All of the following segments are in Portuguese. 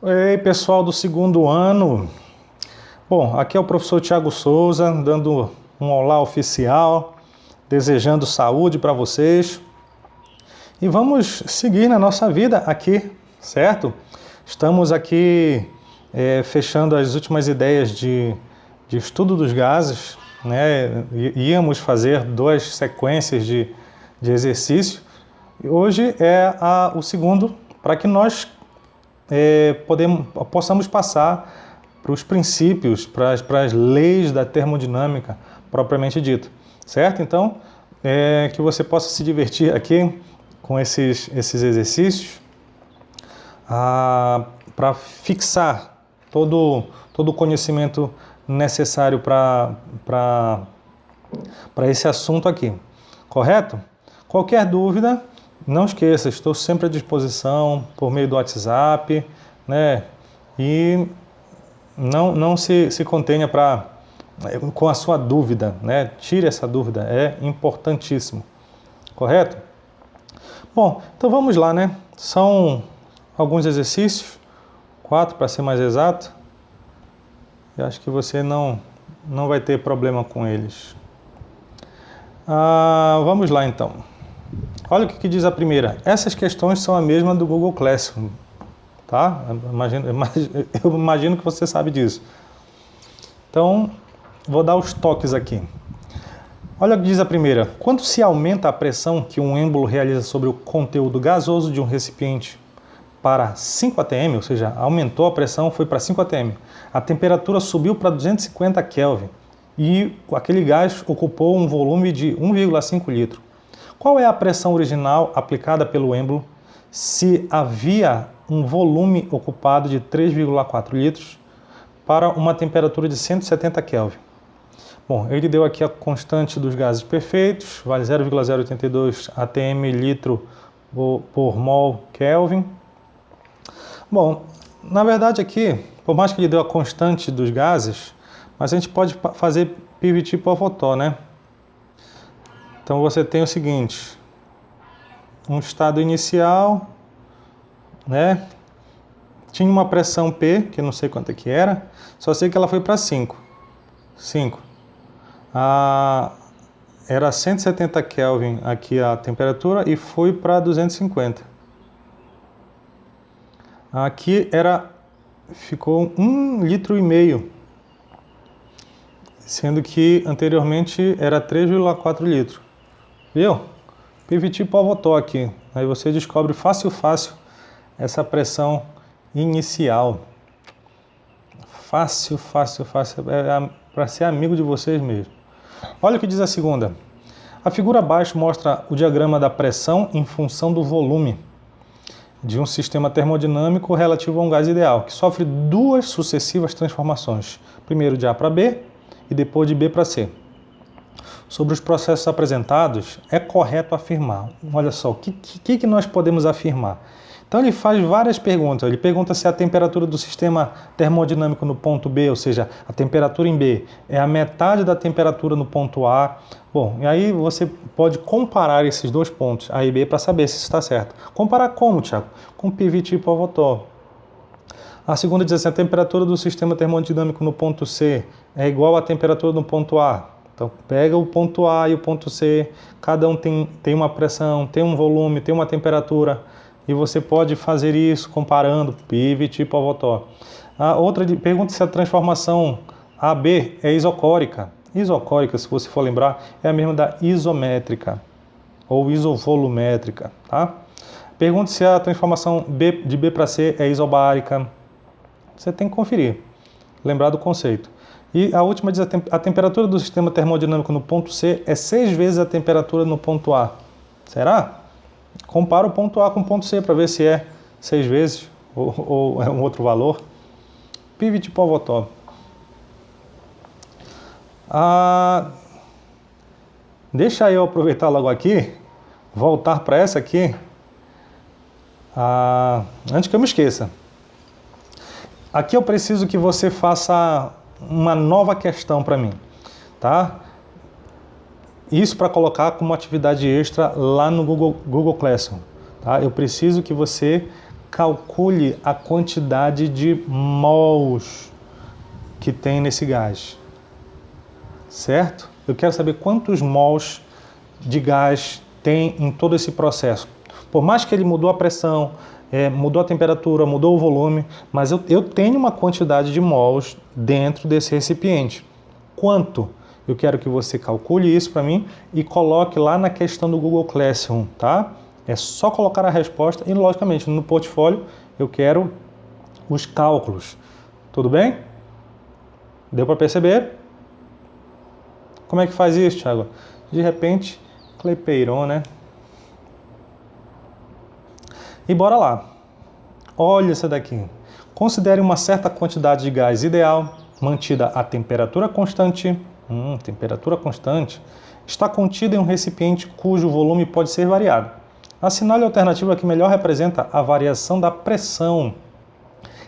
Ei, pessoal do segundo ano. Bom, aqui é o professor Thiago Souza, dando um olá oficial, desejando saúde para vocês. E vamos seguir na nossa vida aqui, certo? Estamos aqui fechando as últimas ideias de estudo dos gases, né? Íamos fazer 2 sequências de exercício. E hoje é o segundo, para que nós possamos passar para os princípios, para as leis da termodinâmica propriamente dita, certo? Então, que você possa se divertir aqui com esses exercícios para fixar todo o conhecimento necessário para esse assunto aqui, correto? Qualquer dúvida, não esqueça, estou sempre à disposição por meio do WhatsApp, né? E não se contenha com a sua dúvida, né? Tire essa dúvida, é importantíssimo, correto? Bom, então vamos lá, né? São alguns exercícios, 4 para ser mais exato. Eu acho que você não vai ter problema com eles. Vamos lá então. Olha o que diz a primeira. Essas questões são a mesma do Google Classroom, tá? Eu imagino que você sabe disso. Então, vou dar os toques aqui. Olha o que diz a primeira. Quando se aumenta a pressão que um êmbolo realiza sobre o conteúdo gasoso de um recipiente para 5 atm, ou seja, aumentou a pressão, foi para 5 atm, a temperatura subiu para 250 Kelvin e aquele gás ocupou um volume de 1,5 litro. Qual é a pressão original aplicada pelo êmbolo se havia um volume ocupado de 3,4 litros para uma temperatura de 170 Kelvin? Bom, ele deu aqui a constante dos gases perfeitos, vale 0,082 atm litro por mol Kelvin. Bom, na verdade aqui, por mais que ele deu a constante dos gases, mas a gente pode fazer PVT por fotó, né? Então você tem o seguinte, um estado inicial, né? Tinha uma pressão P, que não sei quanto é que era, só sei que ela foi para 5. Era 170 Kelvin aqui a temperatura e foi para 250. Aqui ficou 1,5 litro, sendo que anteriormente era 3,4 litros. Viu? PVT por fotó aqui. Aí você descobre fácil essa pressão inicial. Fácil. É para ser amigo de vocês mesmo. Olha o que diz a segunda. A figura abaixo mostra o diagrama da pressão em função do volume de um sistema termodinâmico relativo a um gás ideal, que sofre 2 sucessivas transformações. Primeiro de A para B e depois de B para C. Sobre os processos apresentados, é correto afirmar. Olha só, o que nós podemos afirmar? Então ele faz várias perguntas. Ele pergunta se a temperatura do sistema termodinâmico no ponto B, ou seja, a temperatura em B, é a metade da temperatura no ponto A. Bom, e aí você pode comparar esses 2 pontos, A e B, para saber se isso está certo. Comparar como, Thiago? Com PVT por fotó. A segunda diz assim, a temperatura do sistema termodinâmico no ponto C é igual à temperatura no ponto A. Então, pega o ponto A e o ponto C, cada um tem uma pressão, tem um volume, tem uma temperatura, e você pode fazer isso comparando PVT por fotó. A outra pergunta se a transformação AB é isocórica. Isocórica, se você for lembrar, é a mesma da isométrica, ou isovolumétrica, tá? Pergunta se a transformação de B para C é isobárica. Você tem que conferir, lembrar do conceito. E a última diz a temperatura do sistema termodinâmico no ponto C é 6 vezes a temperatura no ponto A. Será? Compara o ponto A com o ponto C para ver se é 6 vezes ou é um outro valor. PVT por fotó. Deixa eu aproveitar logo aqui, voltar para essa aqui, antes que eu me esqueça. Aqui eu preciso que você faça uma nova questão para mim, tá? Isso para colocar como atividade extra lá no Google Classroom, tá? Eu preciso que você calcule a quantidade de mols que tem nesse gás, certo? Eu quero saber quantos mols de gás tem em todo esse processo. Por mais que ele mudou a pressão, mudou a temperatura, mudou o volume, mas eu tenho uma quantidade de mols dentro desse recipiente. Quanto? Eu quero que você calcule isso para mim e coloque lá na questão do Google Classroom, tá? É só colocar a resposta e, logicamente, no portfólio eu quero os cálculos. Tudo bem? Deu para perceber? Como é que faz isso, Thiago? De repente, Clepeiron, né? E bora lá. Olha essa daqui. Considere uma certa quantidade de gás ideal, mantida a temperatura constante. Temperatura constante. Está contida em um recipiente cujo volume pode ser variado. Assinale a alternativa que melhor representa a variação da pressão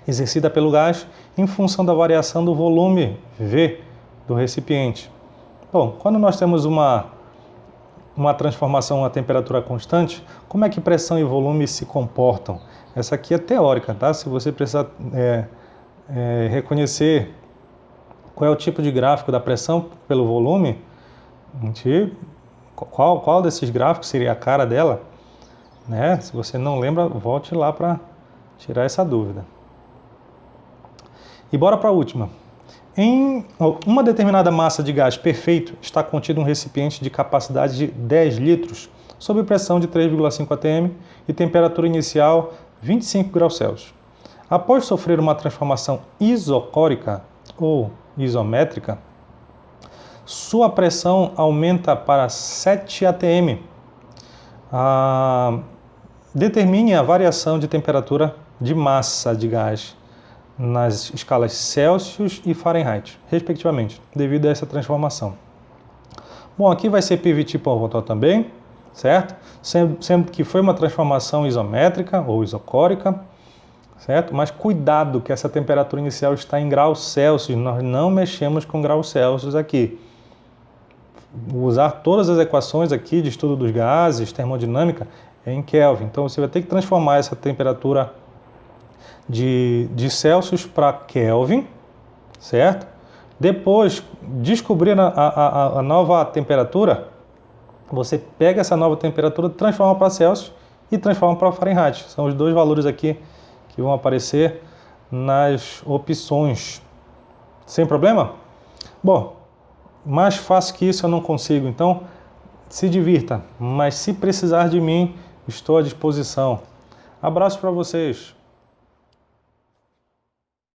exercida pelo gás em função da variação do volume V do recipiente. Bom, quando nós temos uma transformação a temperatura constante, como é que pressão e volume se comportam? Essa aqui é teórica, tá? Se você precisar reconhecer qual é o tipo de gráfico da pressão pelo volume, qual desses gráficos seria a cara dela, né? Se você não lembra, volte lá para tirar essa dúvida. E bora para a última. Em uma determinada massa de gás perfeito está contido um recipiente de capacidade de 10 litros, sob pressão de 3,5 atm e temperatura inicial 25 graus Celsius. Após sofrer uma transformação isocórica ou isométrica, sua pressão aumenta para 7 atm. Determine a variação de temperatura de massa de gás nas escalas Celsius e Fahrenheit, respectivamente, devido a essa transformação. Bom, aqui vai ser PVT por voltar também, certo? Sendo que foi uma transformação isométrica ou isocórica, certo? Mas cuidado que essa temperatura inicial está em graus Celsius, nós não mexemos com graus Celsius aqui. Usar todas as equações aqui de estudo dos gases, termodinâmica, é em Kelvin. Então você vai ter que transformar essa temperatura de Celsius para Kelvin, certo? Depois, descobrir a nova temperatura, você pega essa nova temperatura, transforma para Celsius e transforma para Fahrenheit. São os dois valores aqui que vão aparecer nas opções. Sem problema? Bom, mais fácil que isso eu não consigo, então se divirta. Mas se precisar de mim, estou à disposição. Abraço para vocês.